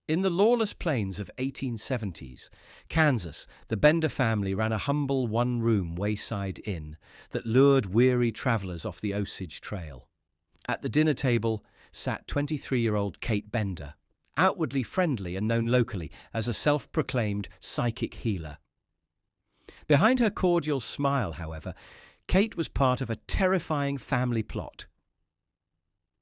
In the lawless plains of 1870s, Kansas, the Bender family ran a humble one-room wayside inn that lured weary travelers off the Osage Trail. At the dinner table sat 23-year-old Kate Bender, outwardly friendly and known locally as a self-proclaimed psychic healer. Behind her cordial smile, however, Kate was part of a terrifying family plot.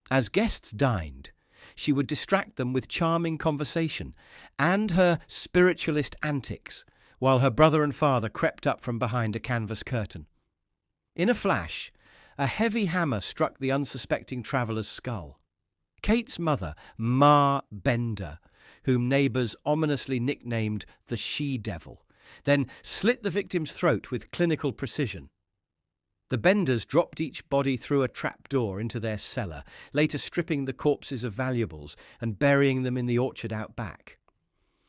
As guests dined, she would distract them with charming conversation and her spiritualist antics, while her brother and father crept up from behind a canvas curtain. In a flash, a heavy hammer struck the unsuspecting traveller's skull. Kate's mother, Ma Bender, whom neighbours ominously nicknamed the She-Devil, then slit the victim's throat with clinical precision. The Benders dropped each body through a trapdoor into their cellar, later stripping the corpses of valuables and burying them in the orchard out back.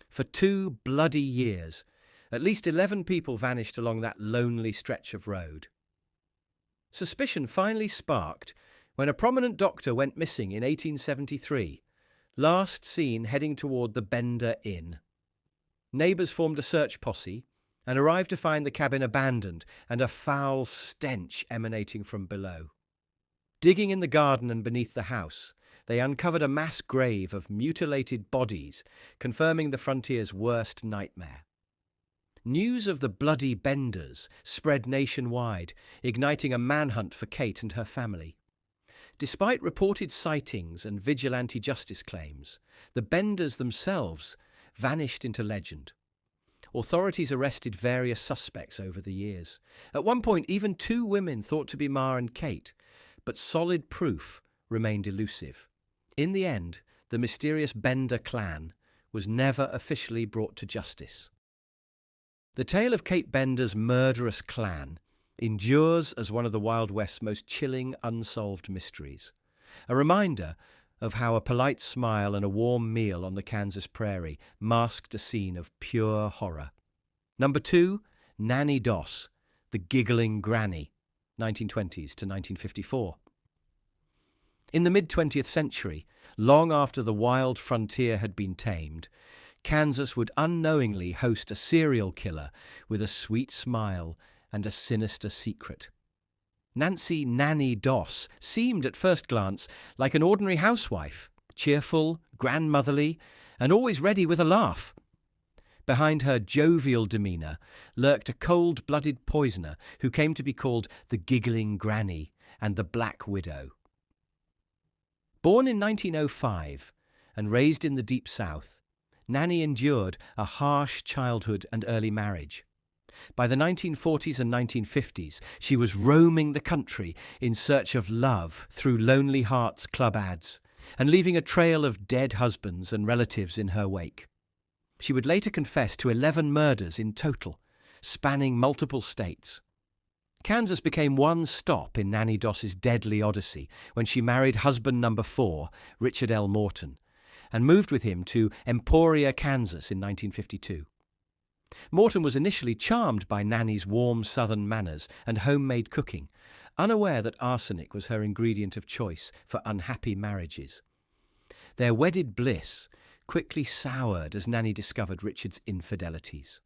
For 2 bloody years, at least 11 people vanished along that lonely stretch of road. Suspicion finally sparked when a prominent doctor went missing in 1873, last seen heading toward the Bender Inn. Neighbours formed a search posse and arrived to find the cabin abandoned and a foul stench emanating from below. Digging in the garden and beneath the house, they uncovered a mass grave of mutilated bodies, confirming the frontier's worst nightmare. News of the bloody Benders spread nationwide, igniting a manhunt for Kate and her family. Despite reported sightings and vigilante justice claims, the Benders themselves vanished into legend. Authorities arrested various suspects over the years. At one point, even 2 women thought to be Ma and Kate, but solid proof remained elusive. In the end, the mysterious Bender clan was never officially brought to justice. The tale of Kate Bender's murderous clan endures as one of the Wild West's most chilling unsolved mysteries, a reminder of how a polite smile and a warm meal on the Kansas prairie masked a scene of pure horror. Number 2, Nannie Doss, the Giggling Granny, 1920s to 1954. In the mid-20th century, long after the wild frontier had been tamed, Kansas would unknowingly host a serial killer with a sweet smile and a sinister secret. Nannie Doss seemed at first glance like an ordinary housewife, cheerful, grandmotherly, and always ready with a laugh. Behind her jovial demeanour lurked a cold-blooded poisoner who came to be called the Giggling Granny and the Black Widow. Born in 1905 and raised in the Deep South, Nannie endured a harsh childhood and early marriage. By the 1940s and 1950s, she was roaming the country in search of love through Lonely Hearts Club ads and leaving a trail of dead husbands and relatives in her wake. She would later confess to 11 murders in total, spanning multiple states. Kansas became one stop in Nannie Doss's deadly odyssey when she married husband number 4, Richard L. Morton, and moved with him to Emporia, Kansas in 1952. Morton was initially charmed by Nannie's warm southern manners and homemade cooking, unaware that arsenic was her ingredient of choice for unhappy marriages. Their wedded bliss quickly soured as Nannie discovered Richard's infidelities.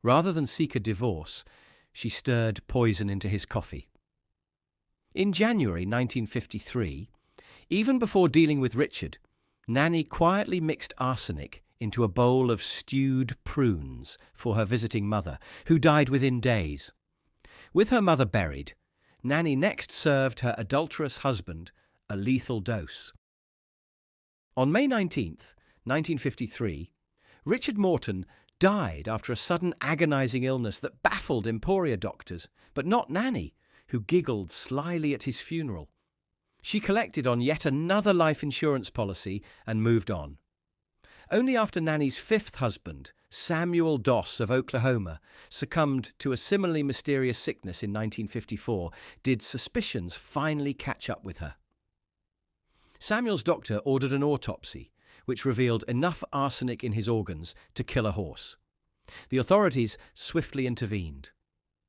Rather than seek a divorce, she stirred poison into his coffee. In January 1953, even before dealing with Richard, Nannie quietly mixed arsenic into a bowl of stewed prunes for her visiting mother, who died within days. With her mother buried, Nannie next served her adulterous husband a lethal dose. On May 19th, 1953, Richard Morton died after a sudden agonizing illness that baffled Emporia doctors, but not Nannie, who giggled slyly at his funeral. She collected on yet another life insurance policy and moved on. Only after Nannie's 5th husband, Samuel Doss of Oklahoma, succumbed to a similarly mysterious sickness in 1954 did suspicions finally catch up with her. Samuel's doctor ordered an autopsy, which revealed enough arsenic in his organs to kill a horse. The authorities swiftly intervened.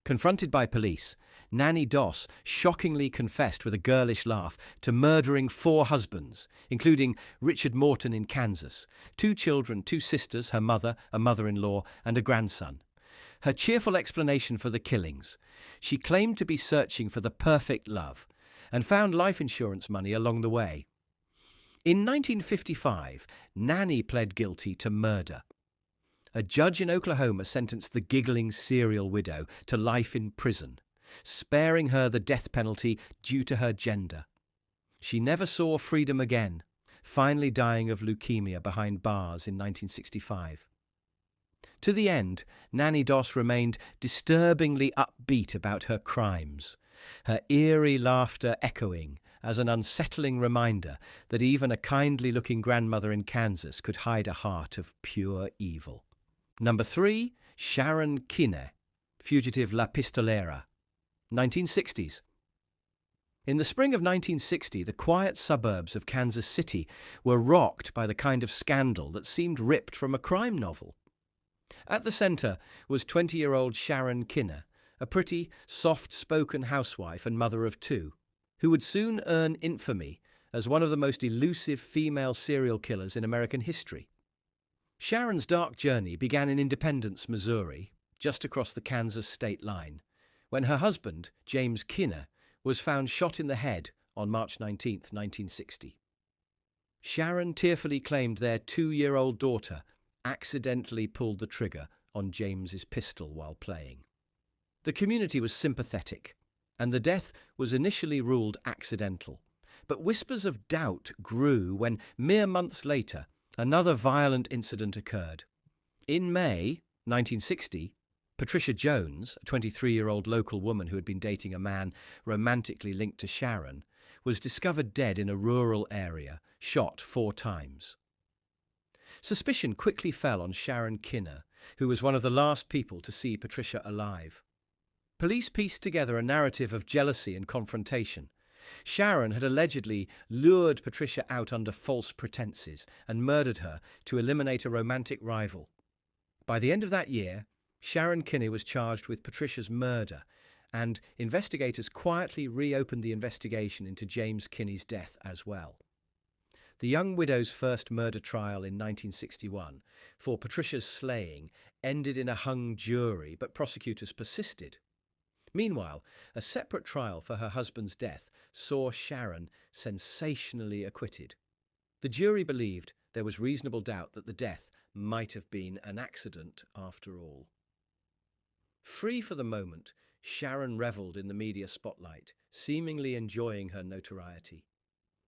Confronted by police, Nannie Doss shockingly confessed with a girlish laugh to murdering 4 husbands, including Richard Morton in Kansas, 2 children, 2 sisters, her mother, a mother-in-law, and a grandson. Her cheerful explanation for the killings: she claimed to be searching for the perfect love and found life insurance money along the way. In 1955, Nannie pled guilty to murder. A judge in Oklahoma sentenced the giggling serial widow to life in prison, sparing her the death penalty due to her gender. She never saw freedom again, finally dying of leukemia behind bars in 1965. To the end, Nannie Doss remained disturbingly upbeat about her crimes, her eerie laughter echoing as an unsettling reminder that even a kindly-looking grandmother in Kansas could hide a heart of pure evil. Number 3, Sharon Kinne, fugitive La Pistolera, 1960s. In the spring of 1960, the quiet suburbs of Kansas City were rocked by the kind of scandal that seemed ripped from a crime novel. At the center was 20-year-old Sharon Kinne, a pretty, soft-spoken housewife and mother of 2, who would soon earn infamy as one of the most elusive female serial killers in American history. Sharon's dark journey began in Independence, Missouri, just across the Kansas state line, when her husband, James Kinne, was found shot in the head on March 19, 1960. Sharon tearfully claimed their 2-year-old daughter accidentally pulled the trigger on James's pistol while playing. The community was sympathetic, and the death was initially ruled accidental. But whispers of doubt grew when, mere months later, another violent incident occurred. In May 1960, Patricia Jones, a 23-year-old local woman who had been dating a man romantically linked to Sharon, was discovered dead in a rural area, shot 4 times. Suspicion quickly fell on Sharon Kinne, who was one of the last people to see Patricia alive. Police pieced together a narrative of jealousy and confrontation. Sharon had allegedly lured Patricia out under false pretenses and murdered her to eliminate a romantic rival. By the end of that year, Sharon Kinne was charged with Patricia's murder, and investigators quietly reopened the investigation into James Kinne's death as well. The young widow's first murder trial in 1961 for Patricia's slaying ended in a hung jury, but prosecutors persisted. Meanwhile, a separate trial for her husband's death saw Sharon sensationally acquitted. The jury believed there was reasonable doubt that the death might have been an accident after all. Free for the moment, Sharon revelled in the media spotlight, seemingly enjoying her notoriety.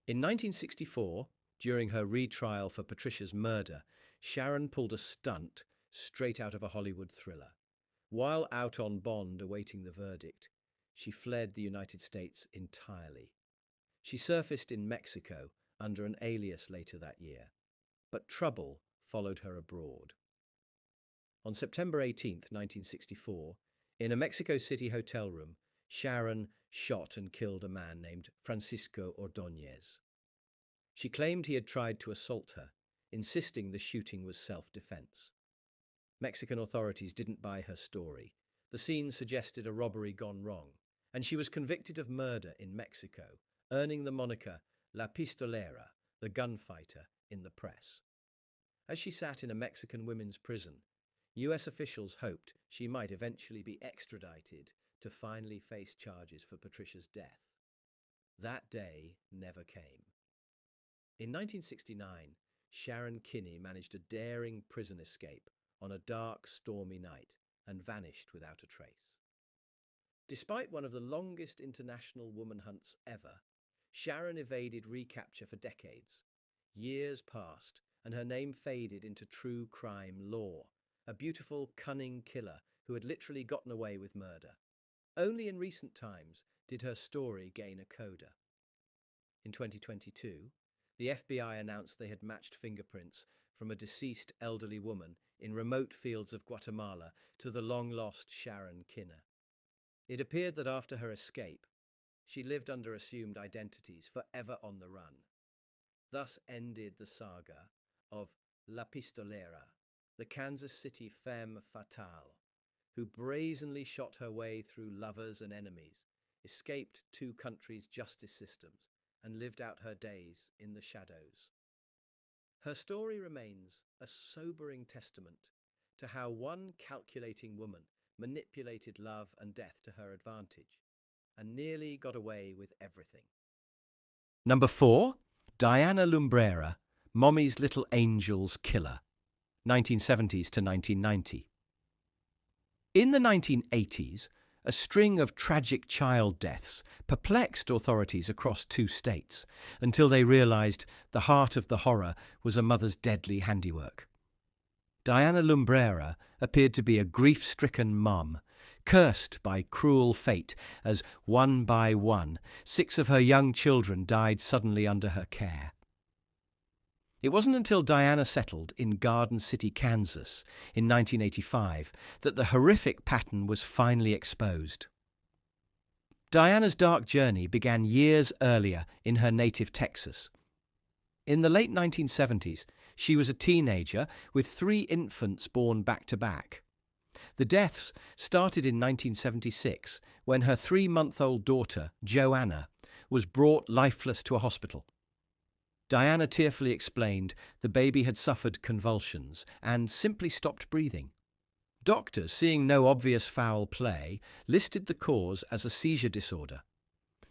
In 1964, during her retrial for Patricia's murder, Sharon pulled a stunt straight out of a Hollywood thriller. While out on bond awaiting the verdict, she fled the United States entirely. She surfaced in Mexico under an alias later that year, but trouble followed her abroad. On September 18, 1964, in a Mexico City hotel room, Sharon shot and killed a man named Francisco Ordóñez. She claimed he had tried to assault her, insisting the shooting was self-defense. Mexican authorities didn't buy her story. The scene suggested a robbery gone wrong, and she was convicted of murder in Mexico, earning the moniker La Pistolera, the gunfighter, in the press. As she sat in a Mexican women's prison, US officials hoped she might eventually be extradited to finally face charges for Patricia's death. That day never came. In 1969, Sharon Kinne managed a daring prison escape on a dark, stormy night and vanished without a trace. Despite one of the longest international woman hunts ever, Sharon evaded recapture for decades. Years passed, and her name faded into true crime lore, a beautiful, cunning killer who had literally gotten away with murder. Only in recent times did her story gain a coda. In 2022, the FBI announced they had matched fingerprints from a deceased elderly woman in remote fields of Guatemala to the long-lost Sharon Kinne. It appeared that after her escape, she lived under assumed identities, forever on the run. Thus ended the saga of La Pistolera, the Kansas City femme fatale, who brazenly shot her way through lovers and enemies, escaped two countries' justice systems, and lived out her days in the shadows. Her story remains a sobering testament to how one calculating woman manipulated love and death to her advantage and nearly got away with everything. Number 4, Diana Lumbrera, Mommy's Little Angel's Killer, 1970s to 1990. In the 1980s, a string of tragic child deaths perplexed authorities across 2 states until they realized the heart of the horror was a mother's deadly handiwork. Diana Lumbrera appeared to be a grief-stricken mum, cursed by cruel fate as, one by one, 6 of her young children died suddenly under her care. It wasn't until Diana settled in Garden City, Kansas, in 1985 that the horrific pattern was finally exposed. Diana's dark journey began years earlier in her native Texas. In the late 1970s, she was a teenager with 3 infants born back-to-back. The deaths started in 1976 when her 3-month-old daughter, Joanna, was brought lifeless to a hospital. Diana tearfully explained the baby had suffered convulsions and simply stopped breathing. Doctors, seeing no obvious foul play, listed the cause as a seizure disorder.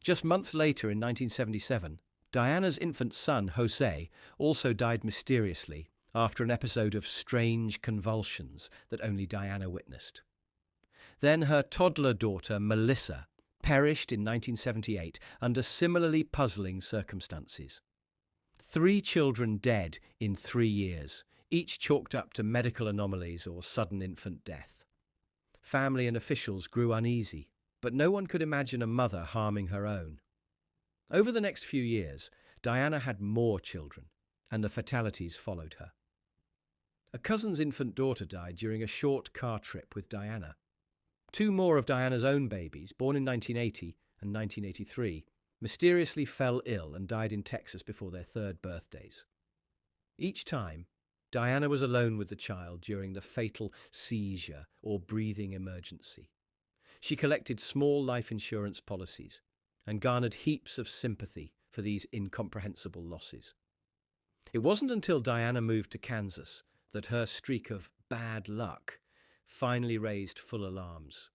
Just months later, in 1977, Diana's infant son, Jose, also died mysteriously after an episode of strange convulsions that only Diana witnessed. Then her toddler daughter, Melissa, perished in 1978 under similarly puzzling circumstances. 3 children dead in 3 years, each chalked up to medical anomalies or sudden infant death. Family and officials grew uneasy, but no one could imagine a mother harming her own. Over the next few years, Diana had more children, and the fatalities followed her. A cousin's infant daughter died during a short car trip with Diana. 2 more of Diana's own babies, born in 1980 and 1983, mysteriously fell ill and died in Texas before their 3rd birthdays. Each time, Diana was alone with the child during the fatal seizure or breathing emergency. She collected small life insurance policies and garnered heaps of sympathy for these incomprehensible losses. It wasn't until Diana moved to Kansas that her streak of bad luck finally raised full alarms.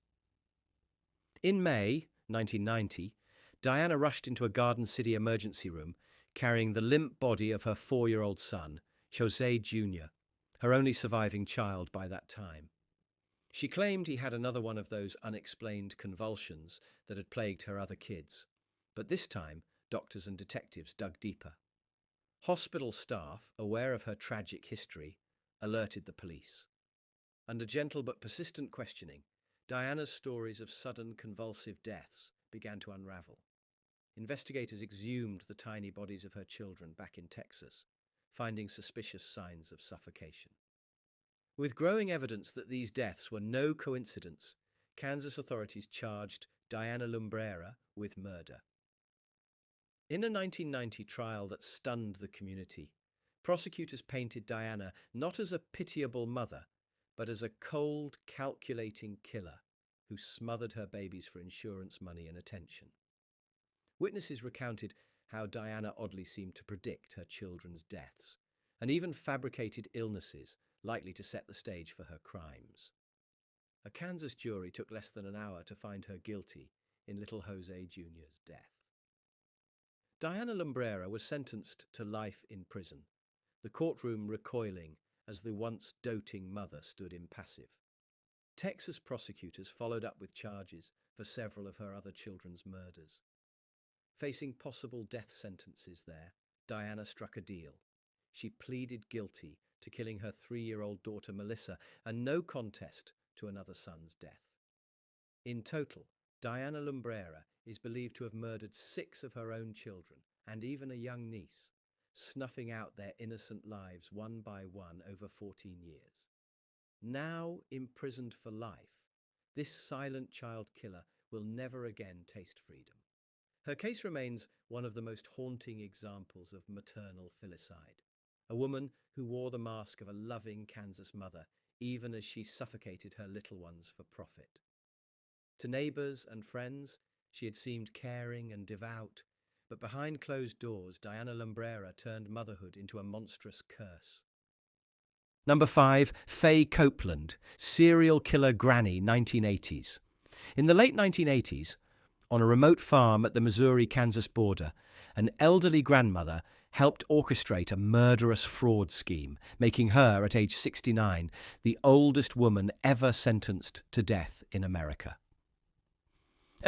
In May 1990, Diana rushed into a Garden City emergency room carrying the limp body of her 4-year-old son, Jose Jr., her only surviving child by that time. She claimed he had another one of those unexplained convulsions that had plagued her other kids, but this time doctors and detectives dug deeper. Hospital staff, aware of her tragic history, alerted the police. Under gentle but persistent questioning, Diana's stories of sudden convulsive deaths began to unravel. Investigators exhumed the tiny bodies of her children back in Texas, finding suspicious signs of suffocation. With growing evidence that these deaths were no coincidence, Kansas authorities charged Diana Lumbrera with murder. In a 1990 trial that stunned the community, prosecutors painted Diana not as a pitiable mother, but as a cold, calculating killer who smothered her babies for insurance money and attention. Witnesses recounted how Diana oddly seemed to predict her children's deaths, and even fabricated illnesses likely to set the stage for her crimes. A Kansas jury took less than an hour to find her guilty in little Jose Jr.'s death. Diana Lumbrera was sentenced to life in prison, the courtroom recoiling as the once doting mother stood impassive. Texas prosecutors followed up with charges for several of her other children's murders. Facing possible death sentences there, Diana struck a deal. She pleaded guilty to killing her 3-year-old daughter Melissa and no contest to another son's death. In total, Diana Lumbrera is believed to have murdered 6 of her own children and even a young niece, snuffing out their innocent lives one by one over 14 years. Now imprisoned for life, this silent child killer will never again taste freedom. Her case remains one of the most haunting examples of maternal filicide, a woman who wore the mask of a loving Kansas mother even as she suffocated her little ones for profit. To neighbours and friends, she had seemed caring and devout, but behind closed doors, Diana Lumbrera turned motherhood into a monstrous curse. Number 5, Fay Copeland, serial killer granny, 1980s. In the late 1980s, on a remote farm at the Missouri-Kansas border, an elderly grandmother helped orchestrate a murderous fraud scheme, making her, at age 69, the oldest woman ever sentenced to death in America.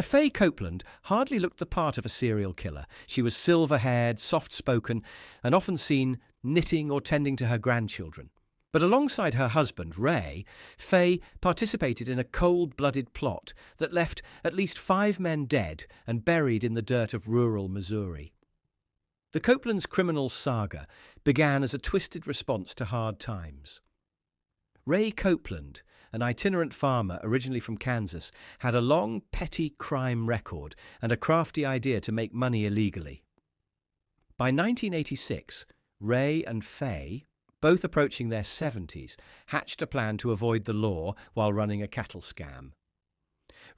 Fay Copeland hardly looked the part of a serial killer. She was silver-haired, soft-spoken, and often seen knitting or tending to her grandchildren. But alongside her husband, Ray, Fay participated in a cold-blooded plot that left at least 5 men dead and buried in the dirt of rural Missouri. The Copeland's criminal saga began as a twisted response to hard times. Ray Copeland, an itinerant farmer originally from Kansas, had a long, petty crime record and a crafty idea to make money illegally. By 1986, Ray and Fay, both approaching their 70s, hatched a plan to avoid the law while running a cattle scam.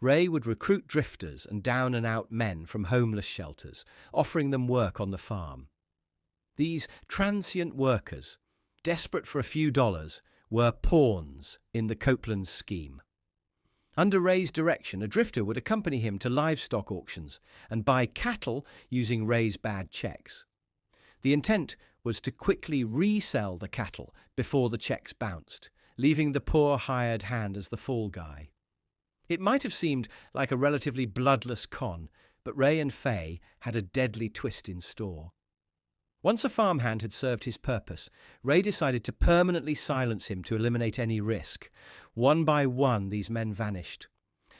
Ray would recruit drifters and down-and-out men from homeless shelters, offering them work on the farm. These transient workers, desperate for a few dollars, were pawns in the Copeland's scheme. Under Ray's direction, a drifter would accompany him to livestock auctions and buy cattle using Ray's bad checks. The intent was to quickly resell the cattle before the checks bounced, leaving the poor hired hand as the fall guy. It might have seemed like a relatively bloodless con, but Ray and Fay had a deadly twist in store. Once a farmhand had served his purpose, Ray decided to permanently silence him to eliminate any risk. One by one, these men vanished.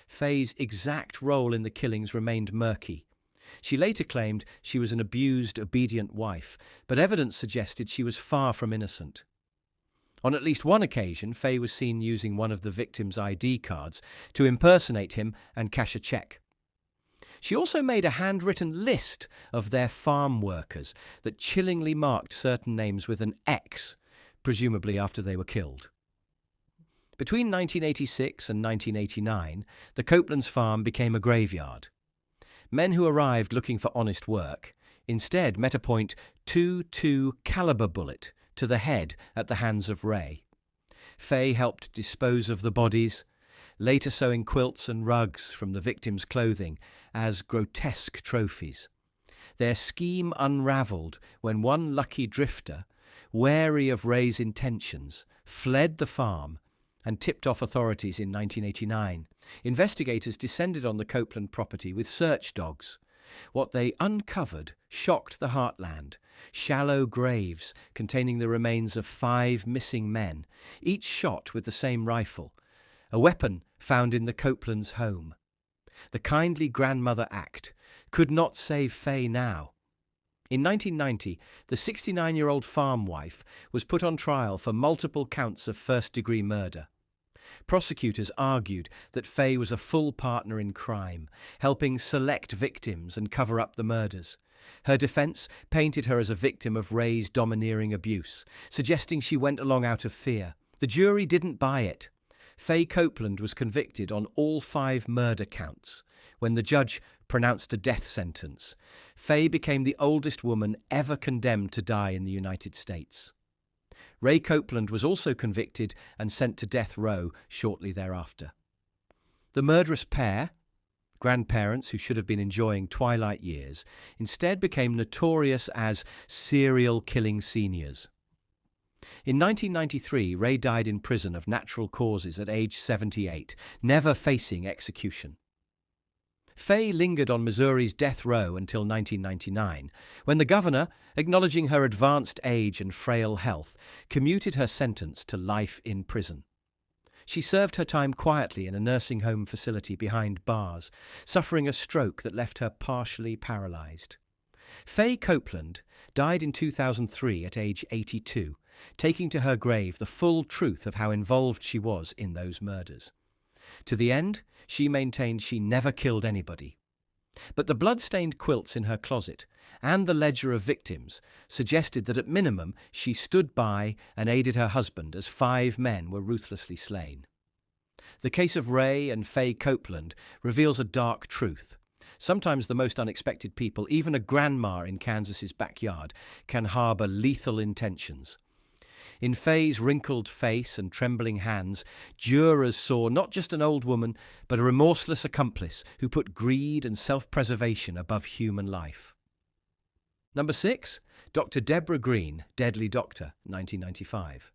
Fay's exact role in the killings remained murky. She later claimed she was an abused, obedient wife, but evidence suggested she was far from innocent. On at least one occasion, Fay was seen using one of the victim's ID cards to impersonate him and cash a check. She also made a handwritten list of their farm workers that chillingly marked certain names with an X, presumably after they were killed. Between 1986 and 1989, the Copeland's farm became a graveyard. Men who arrived looking for honest work instead met a .22 caliber bullet to the head at the hands of Ray. Fay helped dispose of the bodies, later sewing quilts and rugs from the victims' clothing as grotesque trophies. Their scheme unravelled when one lucky drifter, wary of Ray's intentions, fled the farm and tipped off authorities in 1989. Investigators descended on the Copeland property with search dogs. What they uncovered shocked the heartland: shallow graves containing the remains of 5 missing men, each shot with the same rifle, a weapon found in the Copeland's home. The kindly grandmother act could not save Fay now. In 1990, the 69-year-old farm wife was put on trial for multiple counts of first-degree murder. Prosecutors argued that Fay was a full partner in crime, helping select victims and cover up the murders. Her defense painted her as a victim of Ray's domineering abuse, suggesting she went along out of fear. The jury didn't buy it. Fay Copeland was convicted on all 5 murder counts. When the judge pronounced a death sentence, Fay became the oldest woman ever condemned to die in the United States. Ray Copeland was also convicted and sent to death row shortly thereafter. The murderous pair, grandparents who should have been enjoying twilight years, instead became notorious as serial killing seniors. In 1993, Ray died in prison of natural causes at age 78, never facing execution. Fay lingered on Missouri's death row until 1999, when the governor, acknowledging her advanced age and frail health, commuted her sentence to life in prison. She served her time quietly in a nursing home facility behind bars, suffering a stroke that left her partially paralyzed. Fay Copeland died in 2003 at age 82, taking to her grave the full truth of how involved she was in those murders. To the end, she maintained she never killed anybody. But the blood-stained quilts in her closet and the ledger of victims suggested that at minimum she stood by and aided her husband as 5 men were ruthlessly slain. The case of Ray and Fay Copeland reveals a dark truth. Sometimes the most unexpected people, even a grandma in Kansas's backyard, can harbor lethal intentions. In Fay's wrinkled face and trembling hands, jurors saw not just an old woman, but a remorseless accomplice who put greed and self-preservation above human life. Number 6, Dr. Deborah Green, Deadly Doctor, 1995.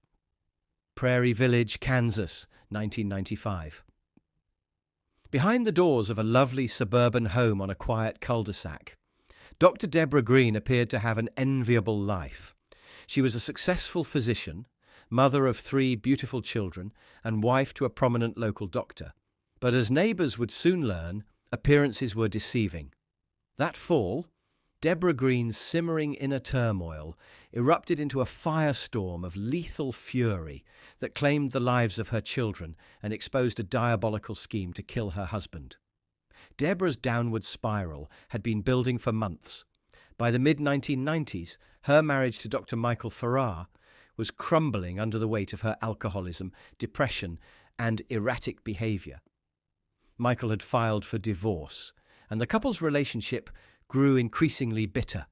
Prairie Village, Kansas, 1995. Behind the doors of a lovely suburban home on a quiet cul-de-sac, Dr. Deborah Green appeared to have an enviable life. She was a successful physician, mother of 3 beautiful children, and wife to a prominent local doctor. But as neighbours would soon learn, appearances were deceiving. That fall, Deborah Green's simmering inner turmoil erupted into a firestorm of lethal fury that claimed the lives of her children and exposed a diabolical scheme to kill her husband. Deborah's downward spiral had been building for months. By the mid-1990s, her marriage to Dr. Michael Farrar was crumbling under the weight of her alcoholism, depression, and erratic behaviour. Michael had filed for divorce, and the couple's relationship grew increasingly bitter.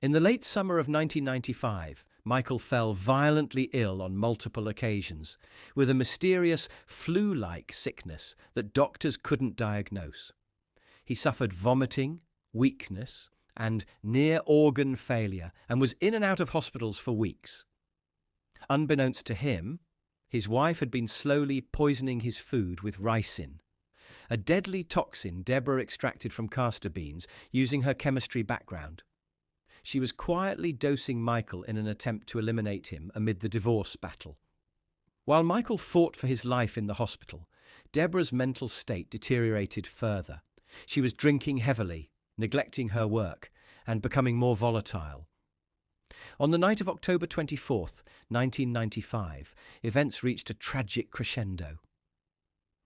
In the late summer of 1995, Michael fell violently ill on multiple occasions, with a mysterious flu-like sickness that doctors couldn't diagnose. He suffered vomiting, weakness, and near-organ failure, and was in and out of hospitals for weeks. Unbeknownst to him, his wife had been slowly poisoning his food with ricin, a deadly toxin Deborah extracted from castor beans using her chemistry background. She was quietly dosing Michael in an attempt to eliminate him amid the divorce battle. While Michael fought for his life in the hospital, Deborah's mental state deteriorated further. She was drinking heavily, neglecting her work, and becoming more volatile. On the night of October 24th, 1995, events reached a tragic crescendo.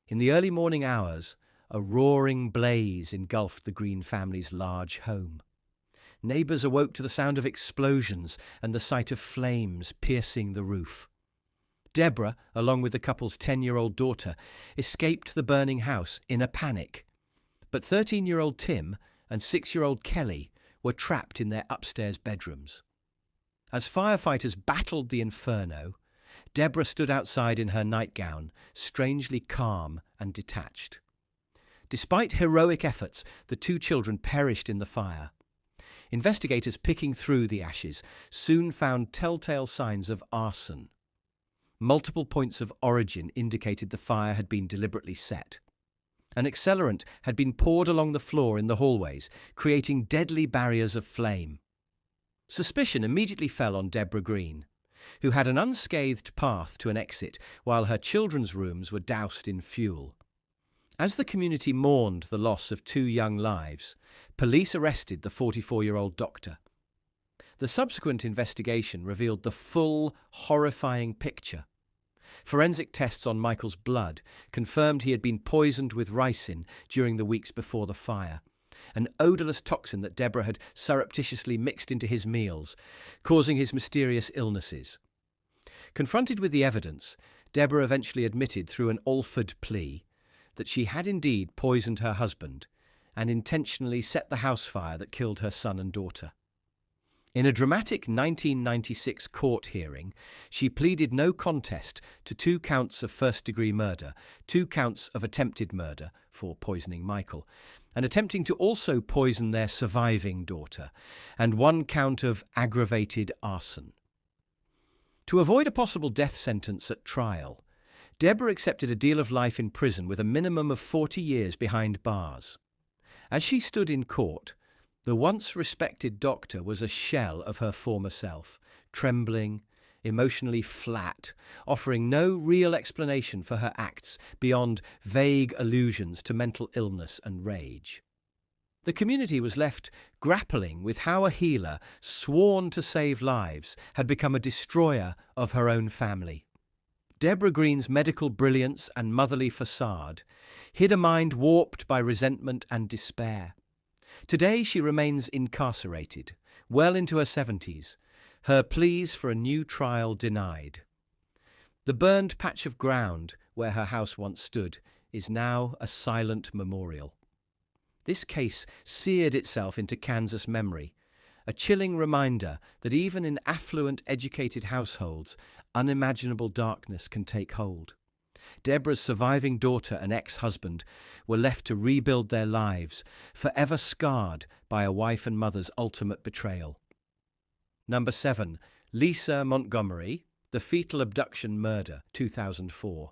In the early morning hours, a roaring blaze engulfed the Green family's large home. Neighbours awoke to the sound of explosions and the sight of flames piercing the roof. Deborah, along with the couple's 10-year-old daughter, escaped the burning house in a panic. But 13-year-old Tim and 6-year-old Kelly were trapped in their upstairs bedrooms. As firefighters battled the inferno, Deborah stood outside in her nightgown, strangely calm and detached. Despite heroic efforts, the 2 children perished in the fire. Investigators picking through the ashes soon found telltale signs of arson. Multiple points of origin indicated the fire had been deliberately set. An accelerant had been poured along the floor in the hallways, creating deadly barriers of flame. Suspicion immediately fell on Deborah Green, who had an unscathed path to an exit while her children's rooms were doused in fuel. As the community mourned the loss of 2 young lives, police arrested the 44-year-old doctor. The subsequent investigation revealed the full, horrifying picture. Forensic tests on Michael's blood confirmed he had been poisoned with ricin during the weeks before the fire, an odourless toxin that Deborah had surreptitiously mixed into his meals, causing his mysterious illnesses. Confronted with the evidence, Deborah eventually admitted through an Alford plea that she had indeed poisoned her husband and intentionally set the house fire that killed her son and daughter. In a dramatic 1996 court hearing, she pleaded no contest to 2 counts of first-degree murder, 2 counts of attempted murder for poisoning Michael, and attempting to also poison their surviving daughter, and 1 count of aggravated arson. To avoid a possible death sentence at trial, Deborah accepted a deal of life in prison with a minimum of 40 years behind bars. As she stood in court, the once respected doctor was a shell of her former self, trembling, emotionally flat, offering no real explanation for her acts beyond vague allusions to mental illness and rage. The community was left grappling with how a healer, sworn to save lives, had become a destroyer of her own family. Deborah Green's medical brilliance and motherly facade hid a mind warped by resentment and despair. Today she remains incarcerated, well into her 70s, her pleas for a new trial denied. The burned patch of ground where her house once stood is now a silent memorial. This case seared itself into Kansas memory, a chilling reminder that even in affluent, educated households, unimaginable darkness can take hold. Deborah's surviving daughter and ex-husband were left to rebuild their lives, forever scarred by a wife and mother's ultimate betrayal. Number 7. Lisa Montgomery, The Fetal Abduction Murder, 2004.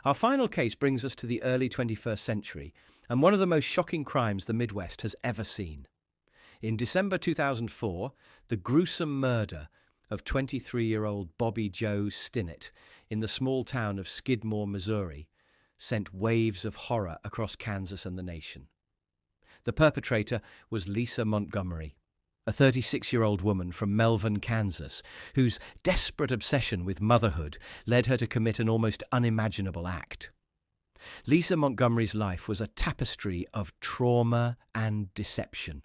Our final case brings us to the early 21st century and one of the most shocking crimes the Midwest has ever seen. In December 2004, the gruesome murder of 23-year-old Bobby Joe Stinnett in the small town of Skidmore, Missouri, sent waves of horror across Kansas and the nation. The perpetrator was Lisa Montgomery, a 36-year-old woman from Melvin, Kansas, whose desperate obsession with motherhood led her to commit an almost unimaginable act. Lisa Montgomery's life was a tapestry of trauma and deception.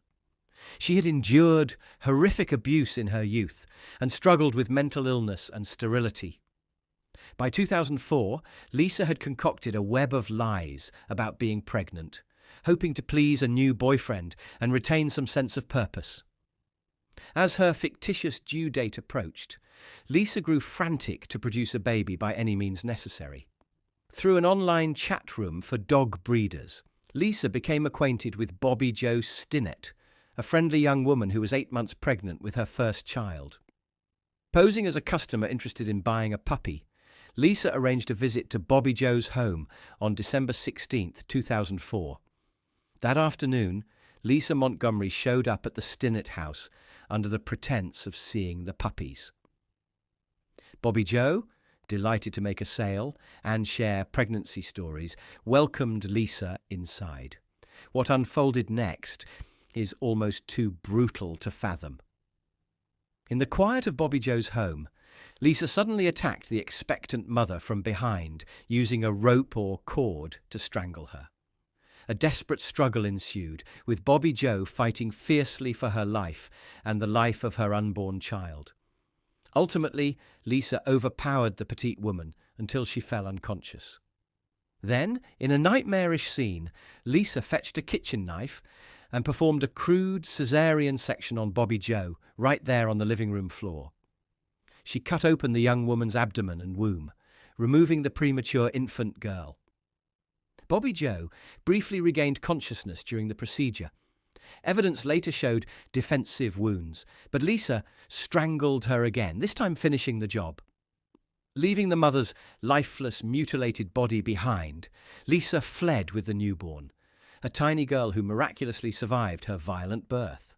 She had endured horrific abuse in her youth and struggled with mental illness and sterility. By 2004, Lisa had concocted a web of lies about being pregnant, hoping to please a new boyfriend and retain some sense of purpose. As her fictitious due date approached, Lisa grew frantic to produce a baby by any means necessary. Through an online chat room for dog breeders, Lisa became acquainted with Bobby Joe Stinnett, a friendly young woman who was 8 months pregnant with her first child. Posing as a customer interested in buying a puppy, Lisa arranged a visit to Bobby Joe's home on December 16, 2004. That afternoon, Lisa Montgomery showed up at the Stinnett house under the pretense of seeing the puppies. Bobby Joe, delighted to make a sale and share pregnancy stories, welcomed Lisa inside. What unfolded next is almost too brutal to fathom. In the quiet of Bobby Joe's home, Lisa suddenly attacked the expectant mother from behind, using a rope or cord to strangle her. A desperate struggle ensued, with Bobby Joe fighting fiercely for her life and the life of her unborn child. Ultimately, Lisa overpowered the petite woman until she fell unconscious. Then, in a nightmarish scene, Lisa fetched a kitchen knife and performed a crude cesarean section on Bobby Joe, right there on the living room floor. She cut open the young woman's abdomen and womb, removing the premature infant girl. Bobby Joe briefly regained consciousness during the procedure. Evidence later showed defensive wounds, but Lisa strangled her again, this time finishing the job. Leaving the mother's lifeless, mutilated body behind, Lisa fled with the newborn, a tiny girl who miraculously survived her violent birth.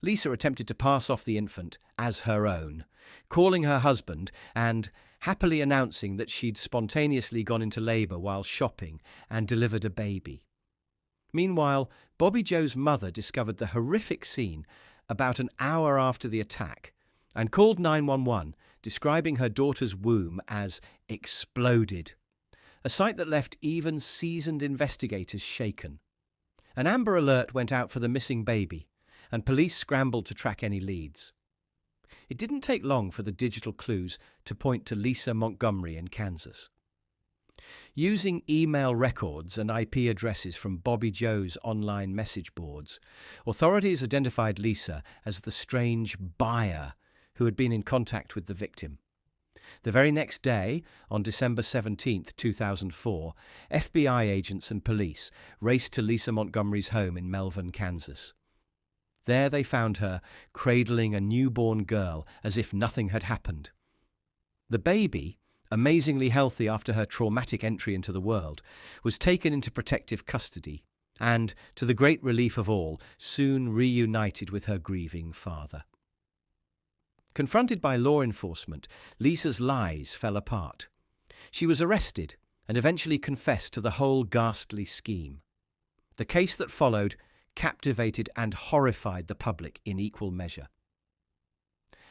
Lisa attempted to pass off the infant as her own, calling her husband and happily announcing that she'd spontaneously gone into labour while shopping and delivered a baby. Meanwhile, Bobby Joe's mother discovered the horrific scene about an hour after the attack and called 911, describing her daughter's womb as exploded, a sight that left even seasoned investigators shaken. An Amber Alert went out for the missing baby, and police scrambled to track any leads. It didn't take long for the digital clues to point to Lisa Montgomery in Kansas. Using email records and IP addresses from Bobby Joe's online message boards, authorities identified Lisa as the strange buyer who had been in contact with the victim. The very next day, on December 17, 2004, FBI agents and police raced to Lisa Montgomery's home in Melvin, Kansas. There they found her cradling a newborn girl as if nothing had happened. The baby, amazingly healthy after her traumatic entry into the world, was taken into protective custody and, to the great relief of all, soon reunited with her grieving father. Confronted by law enforcement, Lisa's lies fell apart. She was arrested and eventually confessed to the whole ghastly scheme. The case that followed captivated and horrified the public in equal measure.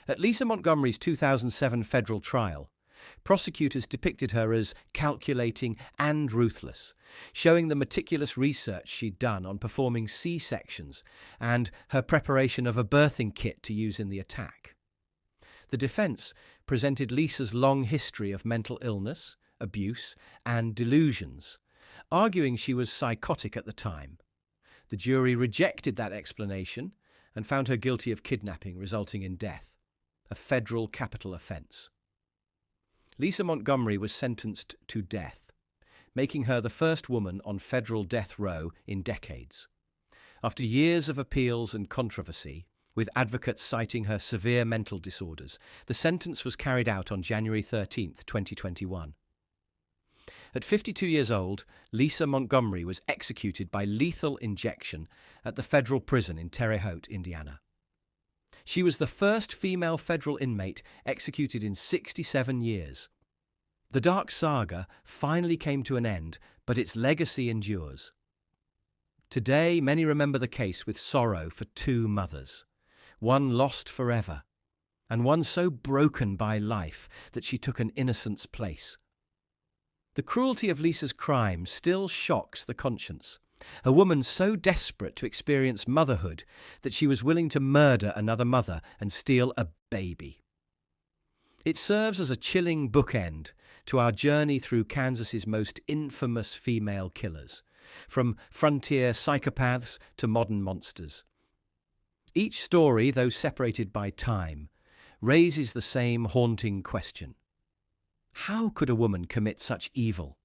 At Lisa Montgomery's 2007 federal trial, Prosecutors depicted her as calculating and ruthless, showing the meticulous research she'd done on performing C-sections and her preparation of a birthing kit to use in the attack. The defense presented Lisa's long history of mental illness, abuse, and delusions, arguing she was psychotic at the time. The jury rejected that explanation and found her guilty of kidnapping resulting in death, a federal capital offense. Lisa Montgomery was sentenced to death, making her the first woman on federal death row in decades. After years of appeals and controversy, with advocates citing her severe mental disorders, the sentence was carried out on January 13, 2021. At 52 years old, Lisa Montgomery was executed by lethal injection at the federal prison in Terre Haute, Indiana. She was the first female federal inmate executed in 67 years. The dark saga finally came to an end, but its legacy endures. Today, many remember the case with sorrow for two mothers, one lost forever, and one so broken by life that she took an innocent's place. The cruelty of Lisa's crime still shocks the conscience. A woman so desperate to experience motherhood that she was willing to murder another mother and steal a baby. It serves as a chilling bookend to our journey through Kansas's most infamous female killers, from frontier psychopaths to modern monsters. Each story, though separated by time, raises the same haunting question. How could a woman commit such evil?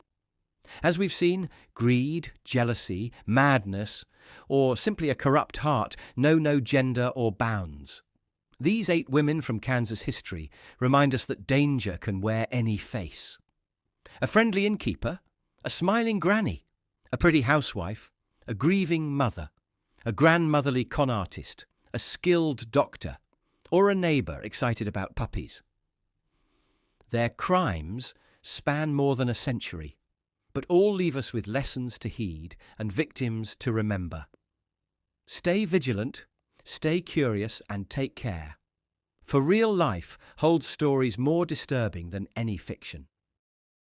As we've seen, greed, jealousy, madness, or simply a corrupt heart know no gender or bounds. These 8 women from Kansas history remind us that danger can wear any face. A friendly innkeeper, a smiling granny, a pretty housewife, a grieving mother, a grandmotherly con artist, a skilled doctor, or a neighbour excited about puppies. Their crimes span more than a century, but all leave us with lessons to heed and victims to remember. Stay vigilant, stay curious, and take care, for real life holds stories more disturbing than any fiction.